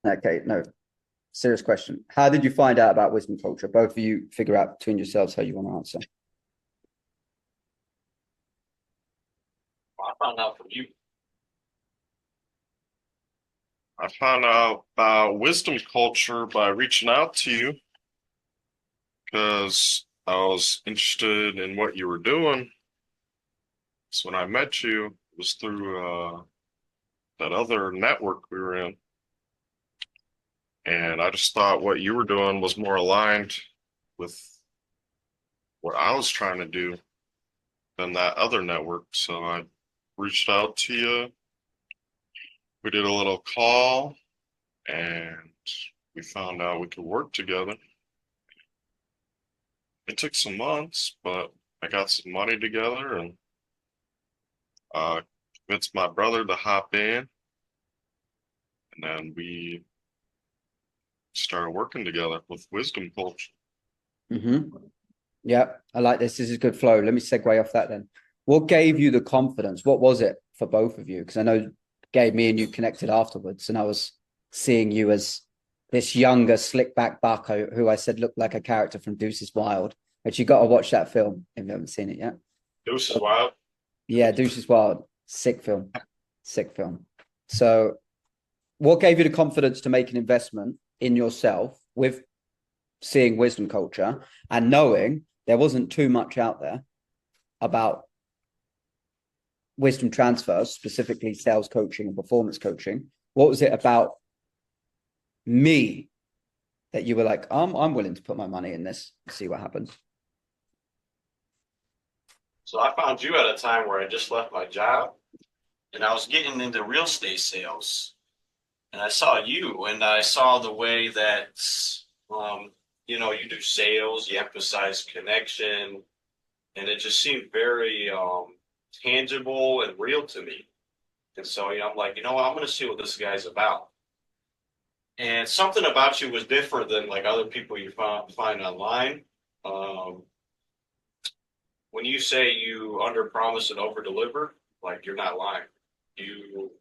Okay, no, serious question. How did you find out about wisdom culture? Both of you figure out between yourselves how you want to answer. I found out from you. I found out about wisdom culture by reaching out to you because I was interested in what you were doing. So when I met you, it was through that other network we were in. And I just thought what you were doing was more aligned with what I was trying to do than that other network. So I reached out to you. We did a little call and we found out we could work together. It took some months, but I got some money together and uh, convinced my brother to hop in, and then we started working together with Wisdom Culture. Mm-hmm. Yeah, I like this. This is good flow. Let me segue off that then. What gave you the confidence? What was it for both of you? Because I know Gabe, me and you connected afterwards, and I was seeing you as this younger, slick back buck who I said looked like a character from Deuces Wild. But you got to watch that film if you haven't seen it yet. Deuces Wild. Yeah, Deuces Wild, sick film, sick film. So, what gave you the confidence to make an investment in yourself with seeing wisdom culture and knowing there wasn't too much out there about wisdom transfers, specifically sales coaching and performance coaching? What was it about me that you were like, I'm willing to put my money in this and see what happens? So I found you at a time where I just left my job and I was getting into real estate sales. And I saw you and I saw the way that, um, you do sales, you emphasize connection, and it just seemed very tangible and real to me. And so, I'm like, you know what, I'm going to see what this guy's about. And something about you was different than like other people you find online. Um, when you say you under promise and over deliver, like you're not lying. You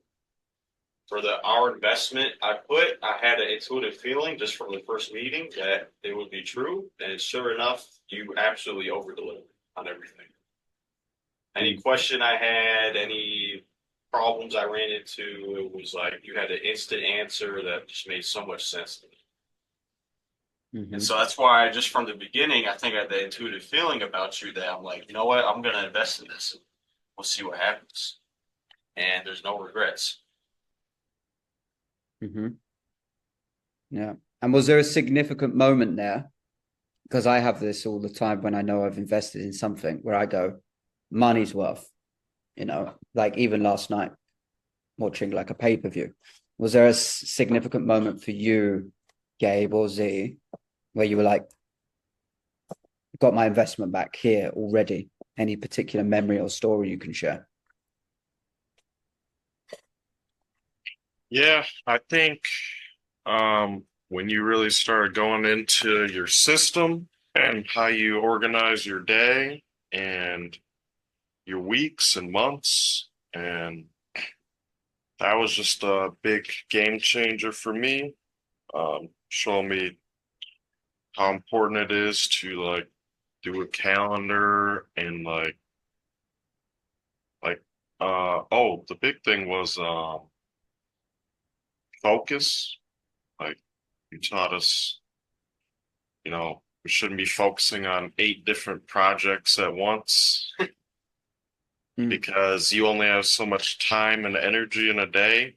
for the our investment I had an intuitive feeling just from the first meeting that it would be true, and sure enough, you absolutely over delivered on everything. Any Mm-hmm. question I had, any problems I ran into, it was like you had an instant answer that just made so much sense to me. And so that's why just from the beginning, I think I had the intuitive feeling about you that I'm like, you know what, I'm going to invest in this. We'll see what happens. And there's no regrets. Mm-hmm. Yeah. And was there a significant moment there? Because I have this all the time when I know I've invested in something where I go, money's worth, like even last night watching like a pay-per-view. Was there a significant moment for you, Gabe or Z, where you were like, got my investment back here already? Any particular memory or story you can share? Yeah, I think when you really started going into your system and how you organize your day and your weeks and months, and that was just a big game changer for me. Showing me how important it is to like do a calendar and like oh, the big thing was focus. Like you taught us, we shouldn't be focusing on 8 different projects at once Mm. because you only have so much time and energy in a day.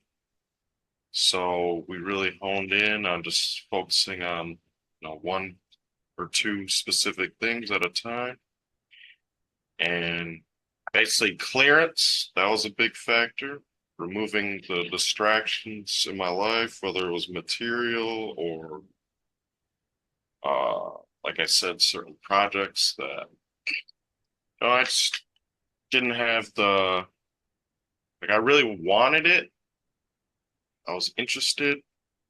So we really honed in on just focusing on, one or two specific things at a time. And basically clearance, that was a big factor. Removing the distractions in my life, whether it was material or like I said, certain projects that I just didn't have I really wanted it. I was interested.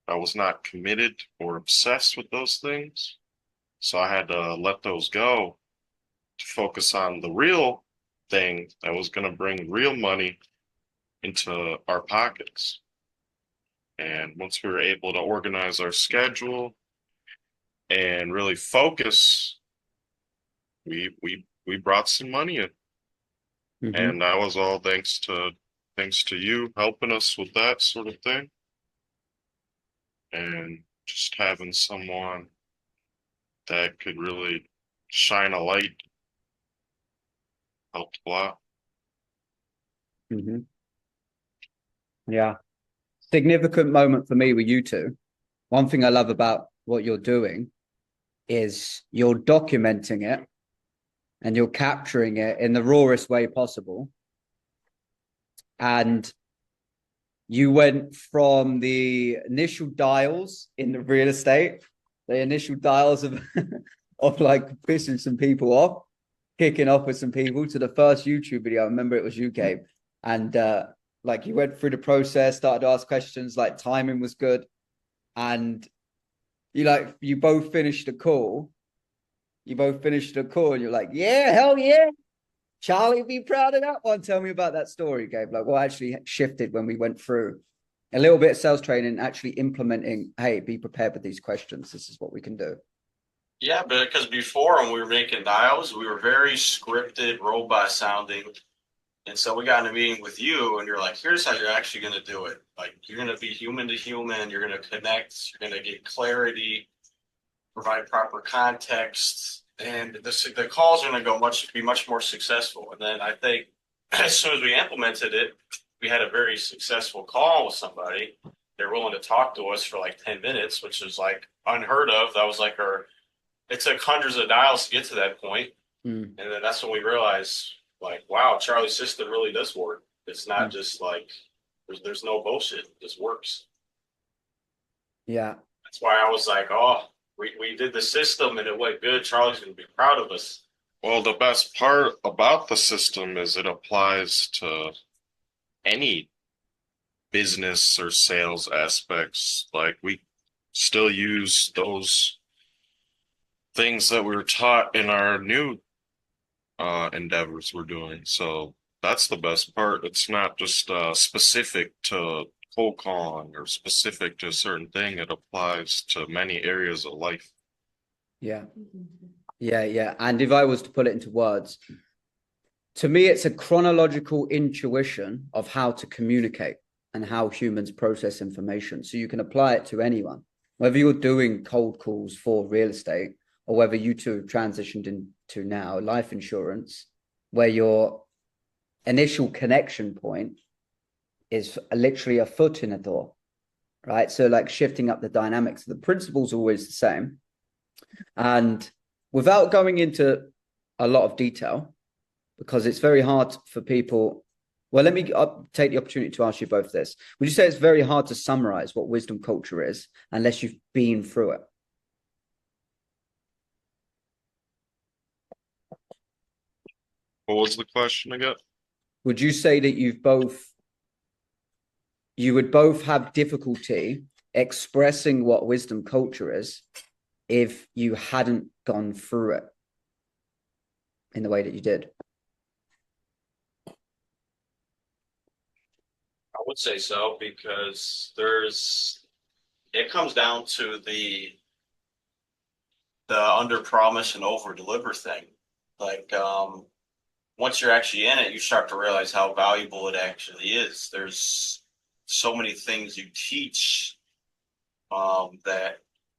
I was not committed or obsessed with those things. So I had to let those go to focus on the real thing that was going to bring real money into our pockets. And once we were able to organize our schedule and really focus, we brought some money in. Mm-hmm. And that was all thanks to you helping us with that sort of thing. And just having someone that could really shine a light helped a lot. Mm-hmm. Yeah. Significant moment for me with you two. One thing I love about what you're doing is you're documenting it and you're capturing it in the rawest way possible. And you went from the initial dials in the real estate, the initial dials of of like pissing some people off, kicking off with some people, to the first YouTube video. I remember it was you, Gabe. And like you went through the process, started to ask questions, like timing was good. And you both finished the call. You both finished the call and you're like, yeah, hell yeah. Charlie, be proud of that one. Tell me about that story, Gabe. Like what actually shifted when we went through a little bit of sales training, actually implementing, hey, be prepared with these questions. This is what we can do. Yeah, because before when we were making dials, we were very scripted, robot sounding. And so we got in a meeting with you, and you're like, here's how you're actually going to do it. Like, you're going to be human to human. You're going to connect. You're going to get clarity, provide proper context. And the calls are going to be much more successful. And then I think as soon as we implemented it, we had a very successful call with somebody. They're willing to talk to us for like 10 minutes, which is like unheard of. That was like it took hundreds of dials to get to that point. And then that's when we realized, like, wow, Charlie's system really does work. It's not just like there's no bullshit. It just works. Yeah. That's why I was like, oh, we did the system and it went good. Charlie's gonna be proud of us. Well, the best part about the system is it applies to any business or sales aspects. Like we still use those things that we were taught in our new endeavors we're doing. So that's the best part. It's not just specific to cold calling or specific to a certain thing. It applies to many areas of life. Yeah. Yeah. Yeah. And if I was to put it into words, to me, it's a chronological intuition of how to communicate and how humans process information. So you can apply it to anyone, whether you're doing cold calls for real estate or whether you two have transitioned into now life insurance, where your initial connection point is literally a foot in a door, right? So like shifting up the dynamics, the principle's always the same. And without going into a lot of detail, because it's very hard for people. Well, let me take the opportunity to ask you both this. Would you say it's very hard to summarize what wisdom culture is unless you've been through it? What was the question again? Would you say that you would both have difficulty expressing what wisdom culture is if you hadn't gone through it in the way that you did? I would say so because it comes down to the under promise and over deliver thing. Like once you're actually in it, you start to realize how valuable it actually is. There's so many things you teach that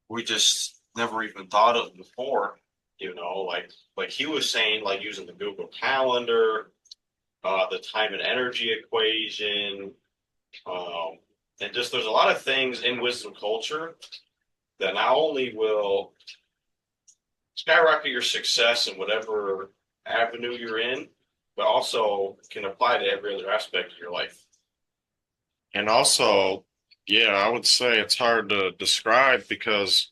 we just never even thought of before. You know, like he was saying, like using the Google Calendar, the time and energy equation, and just there's a lot of things in wisdom culture that not only will skyrocket your success in whatever avenue you're in, but also can apply to every other aspect of your life. And also, yeah, I would say it's hard to describe because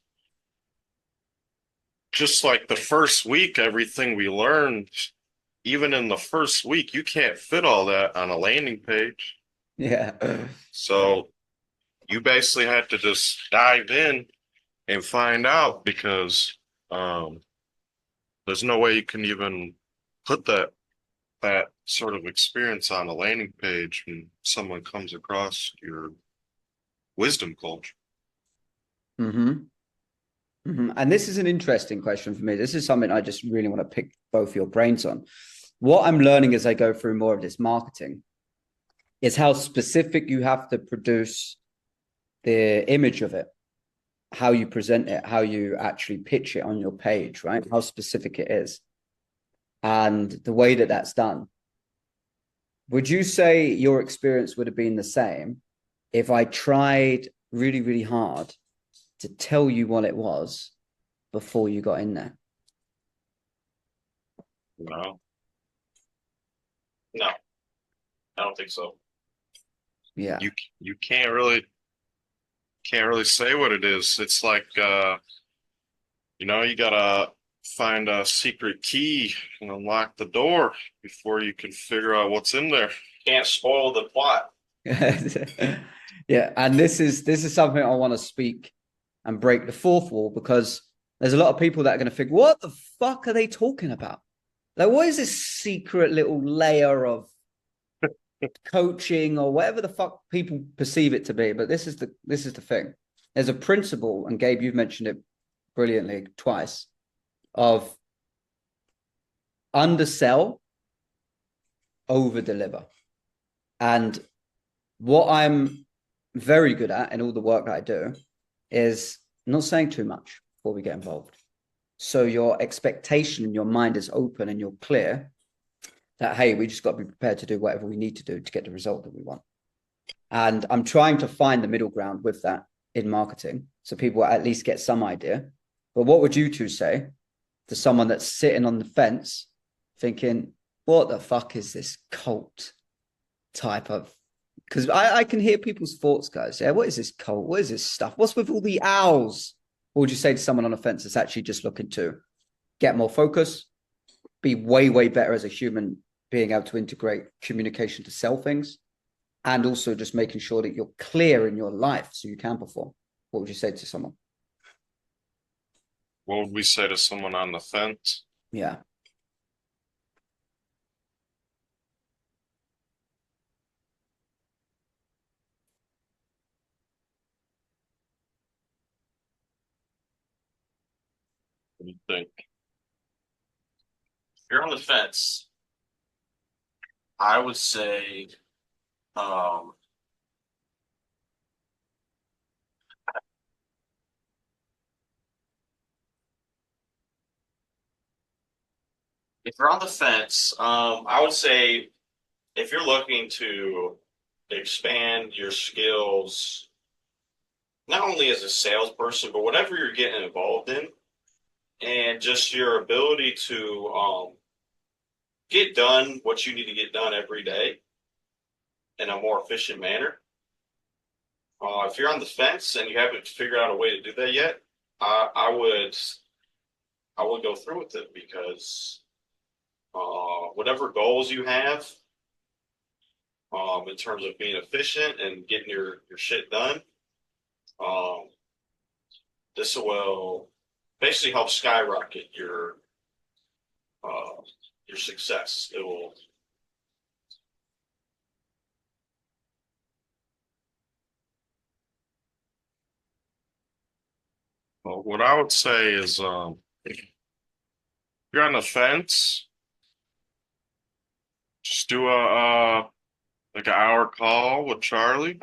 just like the first week, everything we learned, even in the first week, you can't fit all that on a landing page. Yeah. So you basically had to just dive in and find out because there's no way you can even put that sort of experience on a landing page when someone comes across your wisdom culture. Mm-hmm. Mm-hmm. And this is an interesting question for me. This is something I just really want to pick both your brains on. What I'm learning as I go through more of this marketing is how specific you have to produce the image of it, how you present it, how you actually pitch it on your page, right? How specific it is, and the way that that's done. Would you say your experience would have been the same if I tried really, really hard to tell you what it was before you got in there? No, No, I don't think so. Yeah. you can't really say what it is. It's like you gotta find a secret key and unlock the door before you can figure out what's in there. Can't spoil the plot. Yeah, and this is something I want to speak and break the fourth wall, because there's a lot of people that are going to think, what the fuck are they talking about? Like, what is this secret little layer of coaching or whatever the fuck people perceive it to be? But this is the thing. There's a principle, and Gabe, you've mentioned it brilliantly twice, of undersell, over deliver. And what I'm very good at in all the work that I do is not saying too much before we get involved. So your expectation in your mind is open and you're clear that, hey, we just got to be prepared to do whatever we need to do to get the result that we want. And I'm trying to find the middle ground with that in marketing, so people at least get some idea. But what would you two say to someone that's sitting on the fence thinking, what the fuck is this cult type of, because I can hear people's thoughts, guys. Yeah, what is this cult? What is this stuff? What's with all the owls? What would you say to someone on a fence that's actually just looking to get more focus, be way, way better as a human, being able to integrate communication to sell things, and also just making sure that you're clear in your life so you can perform? What would you say to someone? What would we say to someone on the fence? Yeah. What do you think? If you're on the fence, I would say, um, if you're on the fence, I would say if you're looking to expand your skills, not only as a salesperson, but whatever you're getting involved in, and just your ability to get done what you need to get done every day in a more efficient manner. If you're on the fence and you haven't figured out a way to do that yet, I would go through with it, because whatever goals you have in terms of being efficient and getting your shit done, um, this will basically help skyrocket your success. It will. Well, what I would say is, if you're on the fence, just do a like an hour call with Charlie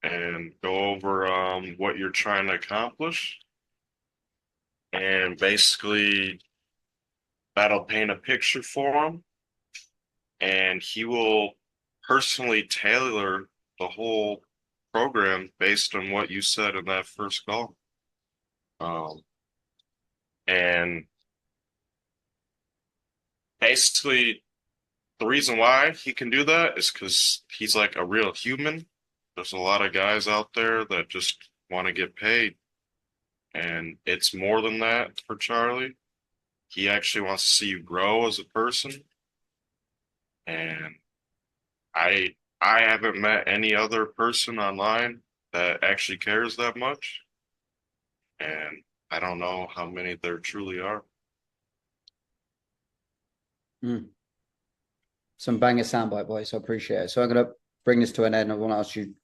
and go over what you're trying to accomplish, and basically that'll paint a picture for him, and he will personally tailor the whole program based on what you said in that first call. And basically, the reason why he can do that is because he's like a real human. There's a lot of guys out there that just want to get paid, and it's more than that for Charlie. He actually wants to see you grow as a person, and I haven't met any other person online that actually cares that much, and I don't know how many there truly are. Some banger soundbite, boys. I appreciate it. So I'm going to bring this to an end. I want to ask you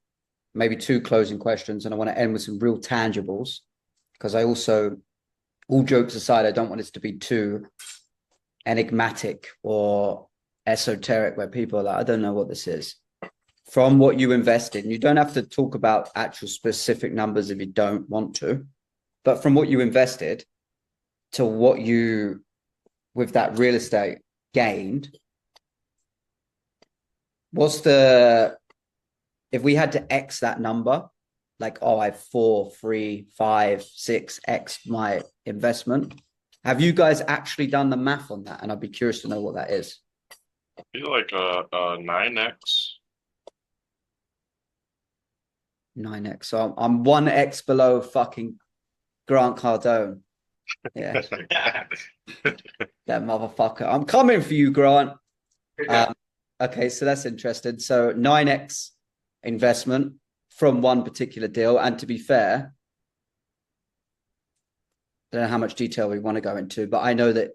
maybe two closing questions, and I want to end with some real tangibles, because I also, all jokes aside, I don't want this to be too enigmatic or esoteric where people are like, I don't know what this is. From what you invested, and you don't have to talk about actual specific numbers if you don't want to, but from what you invested to what you, with that real estate, gained, what's the, if we had to X that number, like, oh, I have 4, 3, 5, 6X my investment. Have you guys actually done the math on that? And I'd be curious to know what that is. I feel like a 9x. 9X. So I'm 1X below fucking Grant Cardone. Yeah, that motherfucker. I'm coming for you, Grant. Okay, so that's interesting. So 9X investment from one particular deal. And to be fair, I don't know how much detail we want to go into, but I know that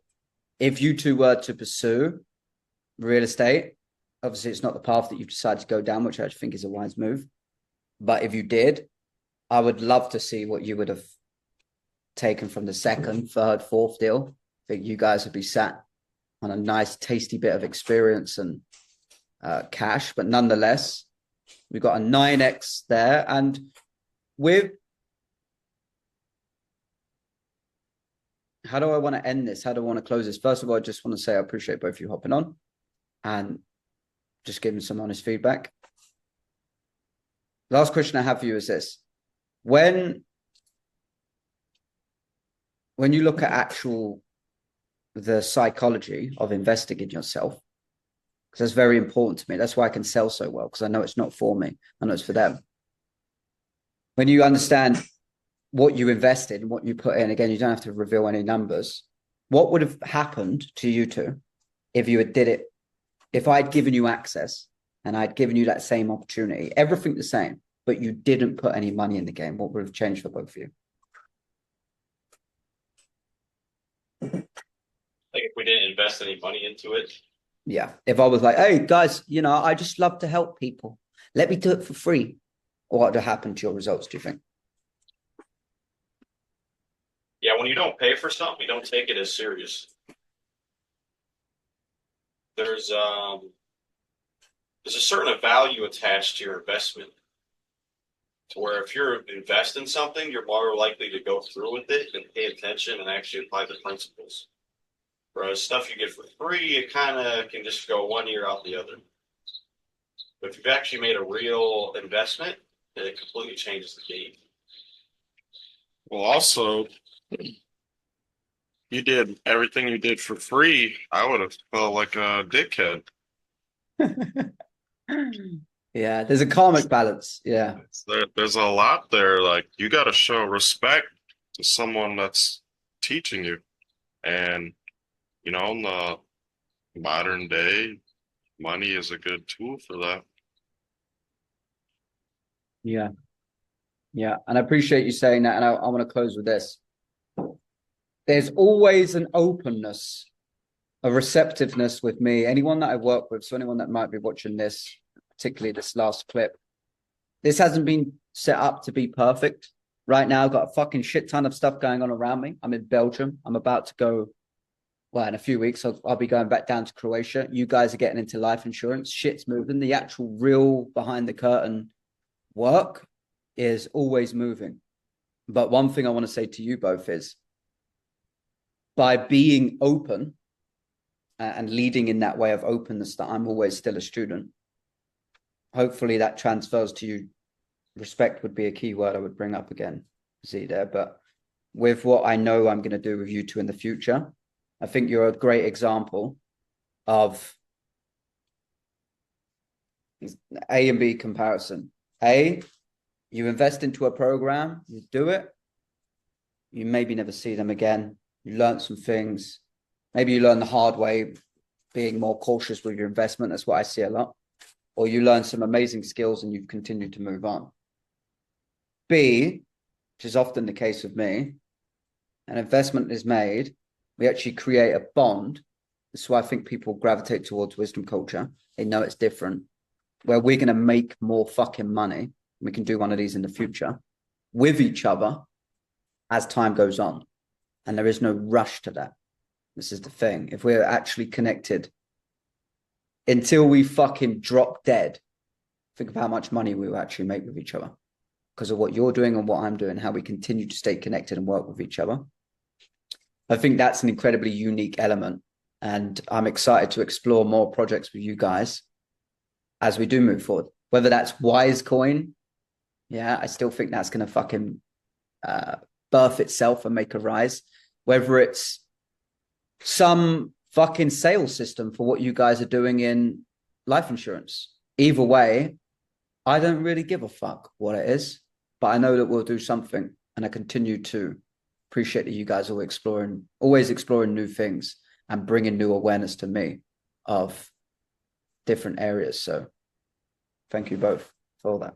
if you two were to pursue real estate, obviously it's not the path that you've decided to go down, which I think is a wise move. But if you did, I would love to see what you would have taken from the second, third, fourth deal. I think you guys would be sat on a nice, tasty bit of experience and cash. But nonetheless, we've got a 9X there. And with, how do I want to end this? How do I want to close this? First of all, I just want to say I appreciate both of you hopping on and just giving some honest feedback. Last question I have for you is this. When you look at the psychology of investing in yourself, because that's very important to me. That's why I can sell so well, because I know it's not for me. I know it's for them. When you understand what you invested and what you put in, again, you don't have to reveal any numbers. What would have happened to you two if you had did it, if I'd given you access and I'd given you that same opportunity, everything the same, but you didn't put any money in the game? What would have changed for both of you? Like if we didn't invest any money into it. Yeah. If I was like, hey, guys, I just love to help people. Let me do it for free. What would have happened to your results, do you think? Yeah, when you don't pay for something, you don't take it as serious. There's a certain value attached to your investment, to where if you're investing something, you're more likely to go through with it and pay attention and actually apply the principles. Whereas stuff you get for free, it kind of can just go one ear out the other. But if you've actually made a real investment, then it completely changes the game. Well, also, you did everything you did for free. I would have felt like a dickhead. Yeah, there's a karmic balance. Yeah. There's a lot there. Like, you got to show respect to someone that's teaching you. And, in the modern day, money is a good tool for that. Yeah. Yeah. And I appreciate you saying that. And I want to close with this. There's always an openness, a receptiveness with me. Anyone that I work with, so anyone that might be watching this, particularly this last clip, this hasn't been set up to be perfect. Right now, I've got a fucking shit ton of stuff going on around me. I'm in Belgium. I'm about to go, well, in a few weeks, I'll be going back down to Croatia. You guys are getting into life insurance. Shit's moving. The actual real behind the curtain work is always moving. But one thing I want to say to you both is, by being open and leading in that way of openness, that I'm always still a student, hopefully that transfers to you. Respect would be a key word I would bring up again, Z there. But with what I know I'm going to do with you two in the future, I think you're a great example of A and B comparison. A, you invest into a program, you do it, you maybe never see them again. You learn some things. Maybe you learn the hard way, being more cautious with your investment. That's what I see a lot. Or you learn some amazing skills and you've continued to move on. B, which is often the case with me, an investment is made, we actually create a bond. That's why I think people gravitate towards wisdom culture. They know it's different, where we're going to make more fucking money We can do one of these in the future with each other as time goes on. And there is no rush to that. This is the thing. If we're actually connected until we fucking drop dead, think of how much money we will actually make with each other because of what you're doing and what I'm doing, how we continue to stay connected and work with each other. I think that's an incredibly unique element. And I'm excited to explore more projects with you guys as we do move forward. Whether that's Wise Coin, yeah, I still think that's going to fucking birth itself and make a rise. Whether it's some fucking sales system for what you guys are doing in life insurance. Either way, I don't really give a fuck what it is, but I know that we'll do something. And I continue to appreciate that you guys are always exploring new things and bringing new awareness to me of different areas. So thank you both for all that.